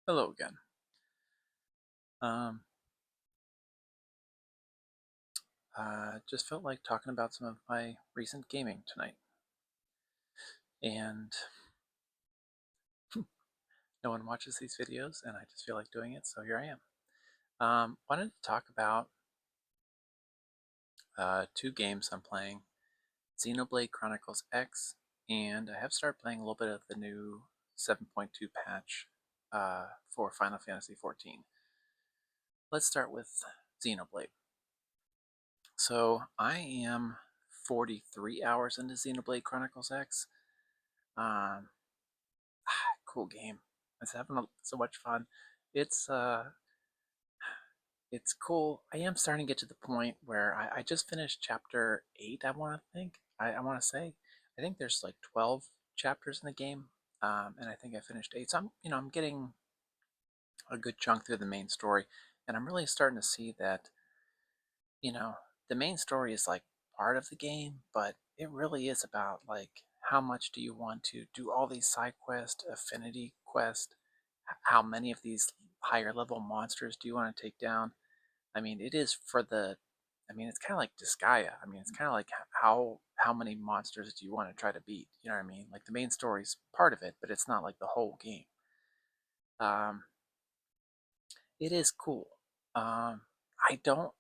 Hello again. Um, just felt like talking about some of my recent gaming tonight, and no one watches these videos, and I just feel like doing it, so here I am. Wanted to talk about two games I'm playing: Xenoblade Chronicles X, and I have started playing a little bit of the new 7.2 patch for Final Fantasy 14. Let's start with Xenoblade. So I am 43 hours into Xenoblade Chronicles X. Um, cool game. It's having so much fun. It's uh, it's cool. I am starting to get to the point where I just finished chapter 8. I want to say. I think there's like 12 chapters in the game, and I think I finished 8. So I'm getting a good chunk through the main story, and I'm really starting to see that you know the main story is like part of the game, but it really is about like how much do you want to do all these side quests, affinity quests, how many of these higher level monsters do you want to take down? I mean, it is for the. I mean, it's kind of like Disgaea. I mean, it's kind of like how many monsters do you want to try to beat? You know what I mean? Like the main story's part of it, but it's not like the whole game. Um, it is cool. I don't,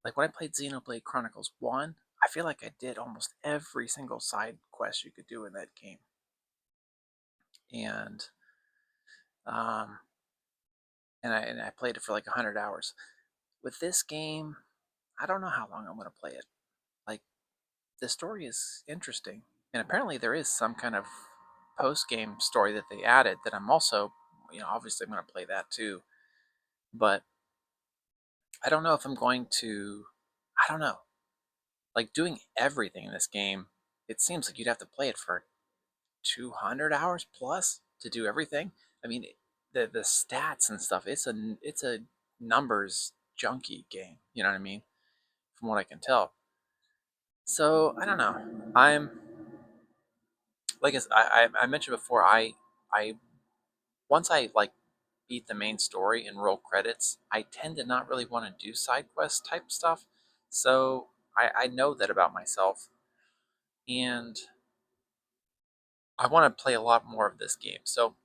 like when I played Xenoblade Chronicles 1, I feel like I did almost every single side quest you could do in that game. And um, and I played it for like 100 hours. With this game, I don't know how long I'm going to play it. Like, the story is interesting. And apparently, there is some kind of post game story that they added that I'm also, obviously, I'm going to play that too. But I don't know if I'm going to, I don't know. Like, doing everything in this game, it seems like you'd have to play it for 200 hours plus to do everything. I mean, the stats and stuff, it's a numbers junky game. You know what I mean? From what I can tell. So I don't know. I'm like I mentioned before. I once I like beat the main story and roll credits, I tend to not really want to do side quest type stuff. So I know that about myself, and I want to play a lot more of this game. So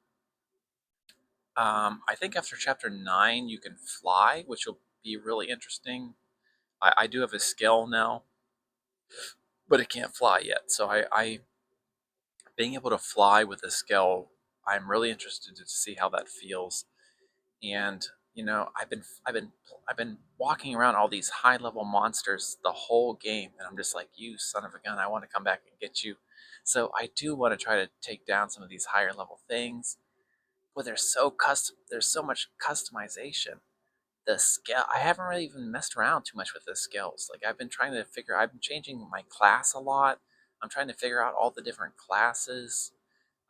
I think after chapter 9 you can fly, which will be really interesting. I do have a skill now, but it can't fly yet. So I being able to fly with a skill, I'm really interested to see how that feels. And I've been walking around all these high level monsters the whole game, and I'm just like, you son of a gun, I want to come back and get you. So I do want to try to take down some of these higher level things, but there's so much customization. The skill, I haven't really even messed around too much with the skills. Like I've been changing my class a lot. I'm trying to figure out all the different classes.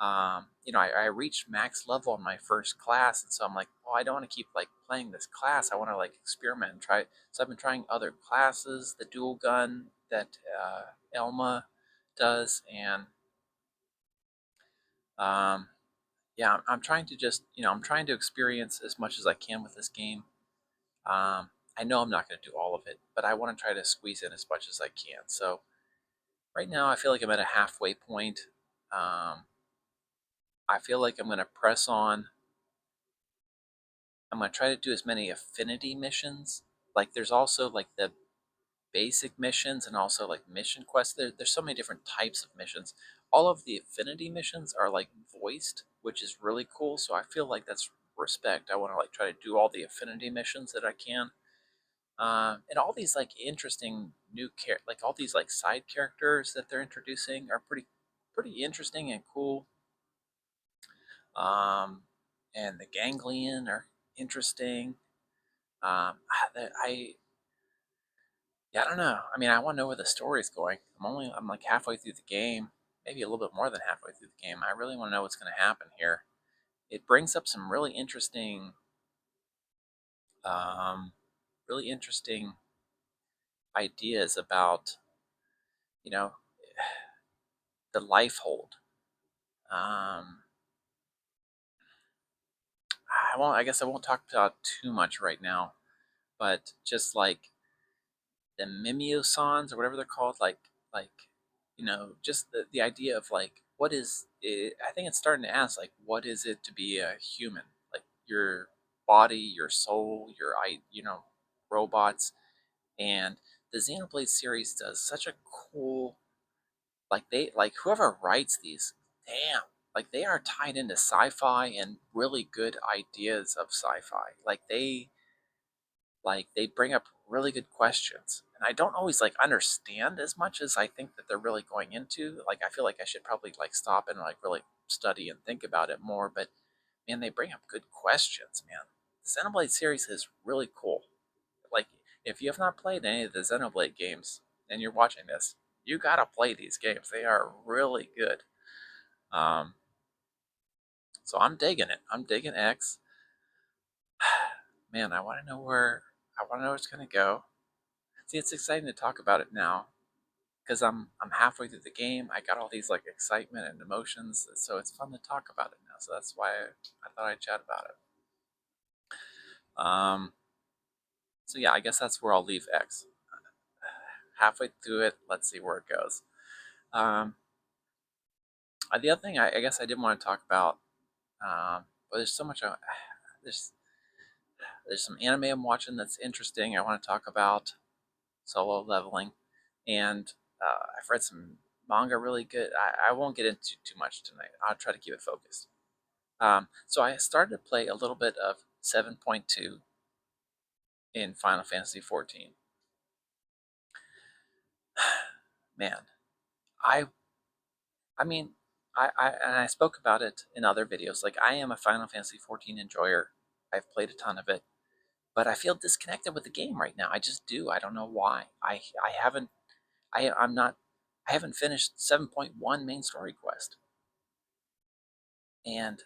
I reached max level in my first class, and so I'm like, oh, I don't want to keep like playing this class. I want to like experiment and try. So I've been trying other classes, the dual gun that Elma does, and um, yeah, I'm trying to just, I'm trying to experience as much as I can with this game. I know I'm not going to do all of it, but I want to try to squeeze in as much as I can. So right now, I feel like I'm at a halfway point. Um, I feel like I'm going to press on. I'm going to try to do as many affinity missions. Like there's also like the basic missions and also like mission quests. There's so many different types of missions. All of the affinity missions are like voiced, which is really cool. So I feel like that's respect. I want to like try to do all the affinity missions that I can. And all these like interesting like all these like side characters that they're introducing are pretty interesting and cool. Um, and the ganglion are interesting. I Yeah, I don't know. I mean, I want to know where the story's going. I'm like halfway through the game, maybe a little bit more than halfway through the game. I really want to know what's going to happen here. It brings up some um, really interesting ideas about you know the life hold. Um, I won't. I guess I won't talk about too much right now, but just like the mimiosons or whatever they're called, like just the idea of like what is it, I think it's starting to ask like what is it to be a human, like your body, your soul, your robots. And the Xenoblade series does such a cool, like whoever writes these, damn, like they are tied into sci-fi and really good ideas of sci-fi. Like they bring up really good questions, and I don't always like understand as much as I think that they're really going into. Like I feel like I should probably like stop and like really study and think about it more. But man, they bring up good questions, man. The Xenoblade series is really cool. Like if you have not played any of the Xenoblade games and you're watching this, you gotta play these games. They are really good. Um, so I'm digging it. I'm digging X. Man, I want to know where it's gonna go. See, it's exciting to talk about it now because I'm halfway through the game. I got all these like excitement and emotions, so it's fun to talk about it now. So that's why I thought I'd chat about it. So yeah, I guess that's where I'll leave X. Halfway through it, let's see where it goes. Um, the other thing I guess I did want to talk about, but there's so much. There's there's some anime I'm watching that's interesting. I want to talk about Solo Leveling, and I've read some manga really good. I won't get into too much tonight. I'll try to keep it focused. So I started to play a little bit of 7.2 in Final Fantasy 14. Man, I I mean, I spoke about it in other videos. Like I am a Final Fantasy 14 enjoyer. I've played a ton of it, but I feel disconnected with the game right now. I just do. I don't know why. I haven't I'm not I haven't finished 7.1 main story quest. And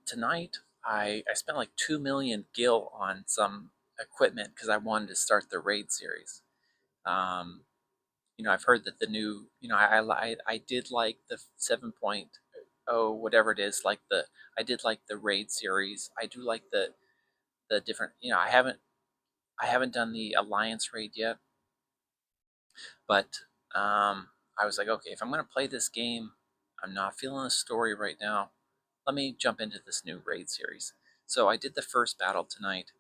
tonight I spent like 2 million gil on some equipment because I wanted to start the raid series. Um, I've heard that the new, I did like the 7.0 whatever it is, like I did like the raid series. I do like the different, I haven't done the alliance raid yet, but I was like, okay, if I'm gonna play this game, I'm not feeling the story right now. Let me jump into this new raid series. So I did the first battle tonight.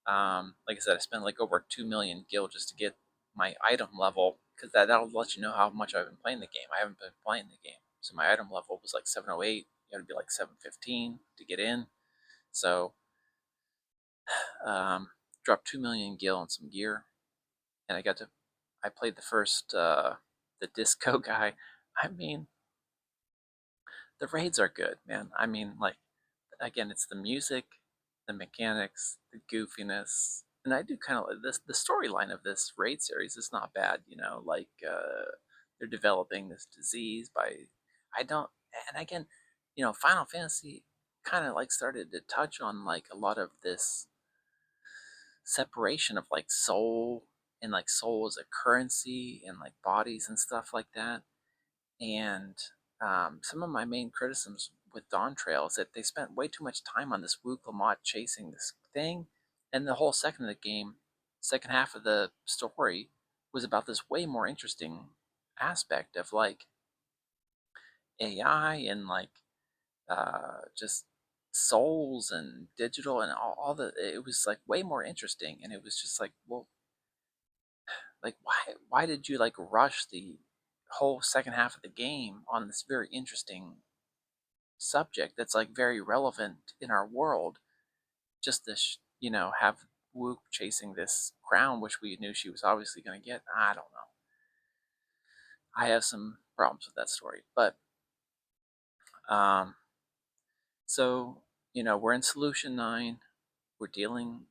Like I said, I spent like over 2 million gil just to get my item level, because that'll let you know how much I've been playing the game. I haven't been playing the game. So my item level was like 708. You had to be like 715 to get in. So dropped 2 million gil on some gear. And I played the first, the disco guy. I mean, the raids are good, man. I mean, like, again, it's the music, the mechanics, the goofiness, and I do kind of like this. The storyline of this raid series is not bad, like they're developing this disease by I don't, and again, Final Fantasy kind of like started to touch on like a lot of this separation of like soul and like soul as a currency and like bodies and stuff like that. And some of my main criticisms with Dawn Trail is that they spent way too much time on this Wu Lamont chasing this thing, and the whole second half of the story was about this way more interesting aspect of like AI and like just souls and digital and all the. It was like way more interesting, and it was just like, well, like why did you like rush the whole second half of the game on this very interesting subject that's like very relevant in our world, just to have Wook chasing this crown, which we knew she was obviously going to get. I don't know. I have some problems with that story, but um, so we're in Solution 9. We're dealing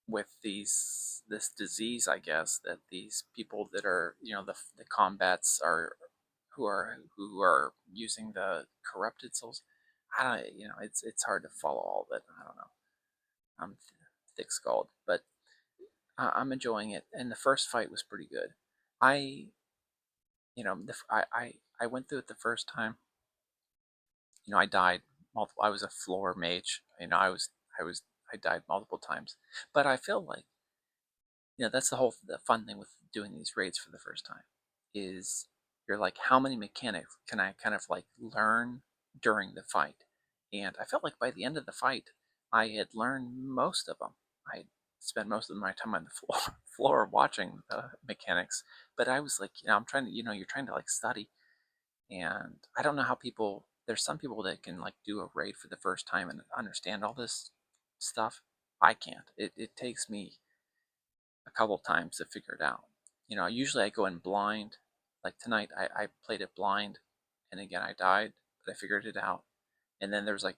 with this disease, I guess, that these people that are the combats are who are using the corrupted souls. I don't, it's hard to follow all of it. I don't know. I'm thick skulled, but I'm enjoying it. And the first fight was pretty good. I, I went through it the first time. I died multiple. I was a floor mage. I died multiple times, but I feel like that's the fun thing with doing these raids for the first time is you're like, how many mechanics can I kind of like learn during the fight? And I felt like by the end of the fight, I had learned most of them. I spent most of my time on the floor watching the mechanics, but I was like, I'm trying to, you're trying to like study, and I don't know how people. There's some people that can like do a raid for the first time and understand all this stuff. I can't. It takes me a couple times to figure it out. Usually I go in blind. Like tonight, I played it blind, and again I died, but I figured it out. And then there's like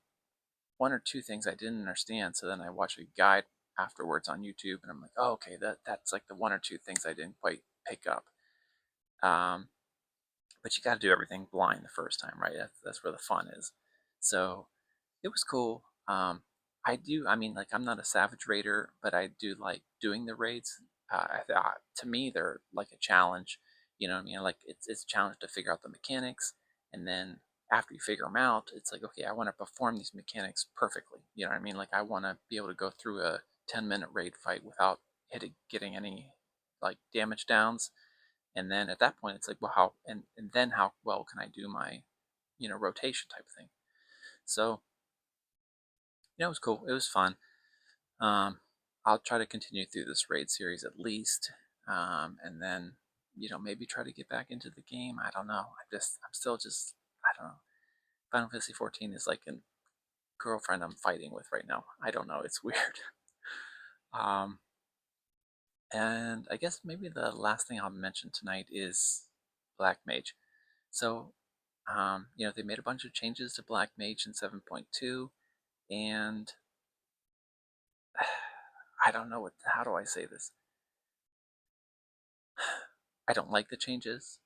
one or two things I didn't understand, so then I watched a guide afterwards on YouTube, and I'm like, oh, okay, that's like the one or two things I didn't quite pick up. Um, but you got to do everything blind the first time, right? That's where the fun is. So it was cool. I mean, like, I'm not a savage raider, but I do like doing the raids. To me, they're like a challenge. You know what I mean? Like, it's a challenge to figure out the mechanics, and then after you figure them out, it's like, okay, I want to perform these mechanics perfectly. You know what I mean? Like, I want to be able to go through a 10-minute raid fight without getting any like damage downs. And then at that point, it's like, well, and then how well can I do my rotation type thing? So it was cool. It was fun. Um, I'll try to continue through this raid series at least, and then maybe try to get back into the game. I don't know. I'm still just I don't know. Final Fantasy 14 is like a girlfriend I'm fighting with right now. I don't know. It's weird. um, and I guess maybe the last thing I'll mention tonight is Black Mage. So they made a bunch of changes to Black Mage in 7.2, and I don't know how do I say this? I don't like the changes.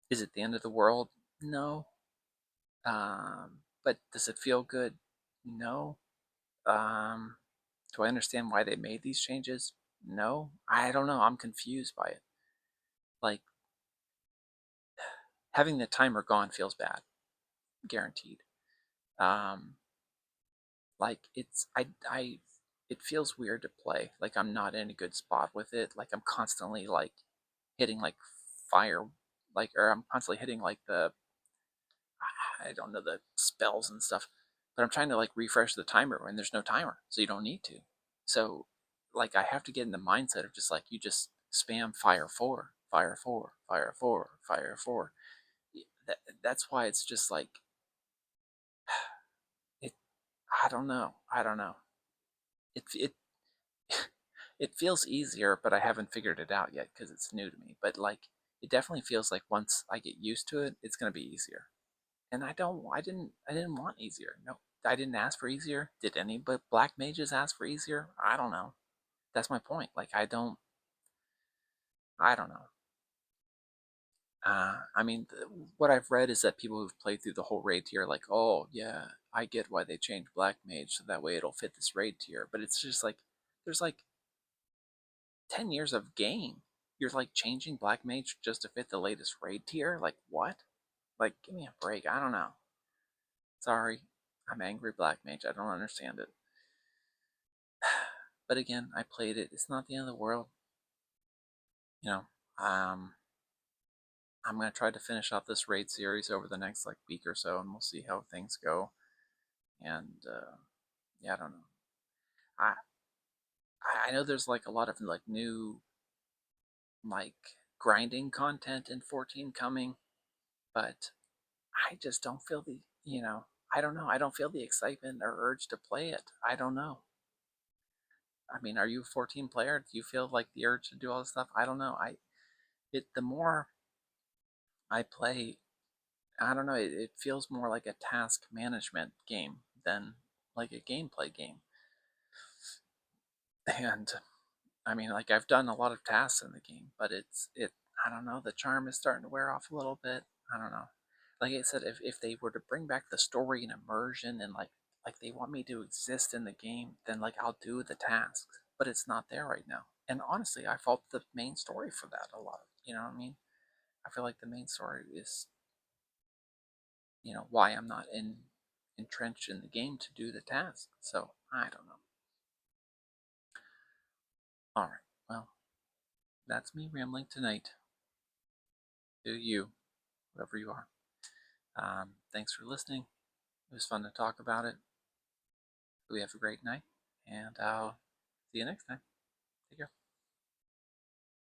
Is it the end of the world? No. But does it feel good? No. Um, do I understand why they made these changes? No. I don't know. I'm confused by it. Like, having the timer gone feels bad. Guaranteed. Um, like, it feels weird to play. Like, I'm not in a good spot with it. Like, I'm constantly, like, hitting, like, fire, like, or I'm constantly hitting, like, I don't know, the spells and stuff. But I'm trying to like refresh the timer when there's no timer, so you don't need to. So like I have to get in the mindset of just like you just spam fire four, fire four, fire four, fire four. That's why it's just like it. I don't know. I don't know. It it feels easier, but I haven't figured it out yet because it's new to me. But like it definitely feels like once I get used to it, it's gonna be easier. And I didn't want easier. No, I didn't ask for easier. Did any but black mages ask for easier? I don't know. That's my point. Like I don't know. I mean, what I've read is that people who've played through the whole raid tier, like, oh yeah, I get why they changed black mage so that way it'll fit this raid tier. But it's just like there's like 10 years of game. You're like changing black mage just to fit the latest raid tier. Like what? Like give me a break. I don't know. Sorry, I'm angry black mage. I don't understand it. But again, I played it. It's not the end of the world. You know, um, I'm gonna try to finish off this raid series over the next like week or so, and we'll see how things go. And yeah, I don't know. I I know there's like a lot of like new like grinding content in 14 coming, but I just don't feel I don't know. I don't feel the excitement or urge to play it. I don't know. I mean, are you a 14 player? Do you feel like the urge to do all this stuff? I don't know. The more I play, I don't know, it feels more like a task management game than like a gameplay game. And I mean, like I've done a lot of tasks in the game, but I don't know, the charm is starting to wear off a little bit. I don't know. Like I said, if they were to bring back the story and immersion and like they want me to exist in the game, then like I'll do the tasks. But it's not there right now. And honestly, I fault the main story for that a lot. You know what I mean? I feel like the main story is why I'm not in entrenched in the game to do the task. So I don't know. All right, well, that's me rambling tonight. Do you, whoever you are. Thanks for listening. It was fun to talk about it. We have a great night, and I'll see you next time. Take care.